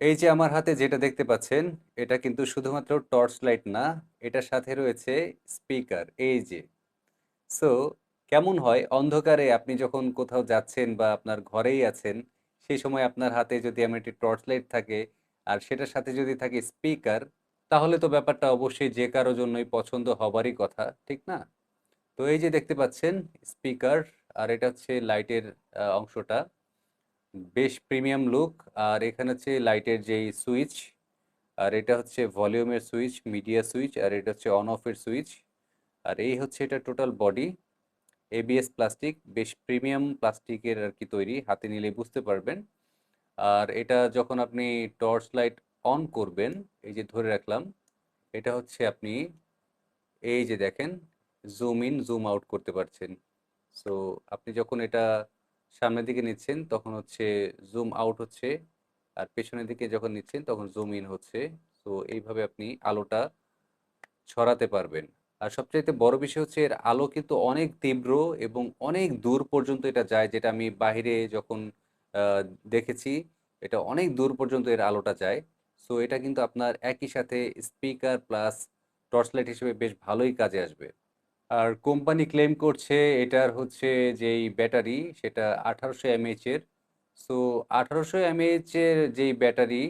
এই যে আমার হাতে যেটা দেখতে পাচ্ছেন, এটা কিন্তু শুধুমাত্র টর্চ লাইট না, এটার সাথে রয়েছে স্পিকার। এই যে। সো কেমন হয় অন্ধকারে আপনি যখন কোথাও যাচ্ছেন বা আপনার ঘরেই আছেন, সেই সময় আপনার হাতে যদি এমন একটি টর্চ লাইট থাকে আর সেটার সাথে যদি থাকে স্পিকার, তাহলে তো ব্যাপারটা অবশ্যই যে কারো জন্যই পছন্দ হবারই কথা, ঠিক না? তো এই যে দেখতে পাচ্ছেন স্পিকার আর এটা হচ্ছে লাইটের অংশটা। বেশ প্রিমিয়াম লুক। আর এখানে হচ্ছে লাইটের যেই সুইচ, আর এটা হচ্ছে ভলিউমের সুইচ, মিডিয়া সুইচ, আর এটা হচ্ছে অন অফের সুইচ। আর এই হচ্ছে এটা টোটাল বডি। এবিএস প্লাস্টিক, বেশ প্রিমিয়াম প্লাস্টিকের আর কি তৈরি, হাতে নিলে বুঝতে পারবেন। আর এটা যখন আপনি টর্চ লাইট অন করবেন, এই যে ধরে রাখলাম, এটা হচ্ছে আপনি এই যে দেখেন জুম ইন জুম আউট করতে পারছেন। সো আপনি যখন এটা সামনের দিকে নিচ্ছেন তখন হচ্ছে জুম আউট হচ্ছে, আর পেছনের দিকে যখন নিচ্ছেন তখন জুম ইন হচ্ছে। সো এইভাবে আপনি আলোটা ছড়াতে পারবেন। আর সবচাইতে বড় বিষয় হচ্ছে এর আলো কিন্তু অনেক তীব্র এবং অনেক দূর পর্যন্ত এটা যায়, যেটা আমি বাহিরে যখন আহ, দেখেছি, এটা অনেক দূর পর্যন্ত এর আলোটা যায়। সো এটা কিন্তু আপনার একই সাথে স্পিকার প্লাস টর্চ লাইট হিসেবে বেশ ভালোই কাজে আসবে। আর কোম্পানি ক্লেম করছে এটার হচ্ছে যেই ব্যাটারি সেটা 1800 mAh এর। সো 1800 mAh এর যেই ব্যাটারি,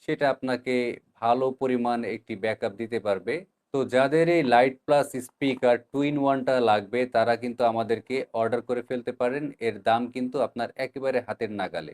সেটা আপনাকে ভালো পরিমাণ একটি ব্যাকআপ দিতে পারবে। তো যাদের এই light plus speaker two in ওয়ানটা লাগবে তারা কিন্তু আমাদেরকে অর্ডার করে ফেলতে পারেন, এর দাম কিন্তু আপনার একেবারে হাতের নাগালে।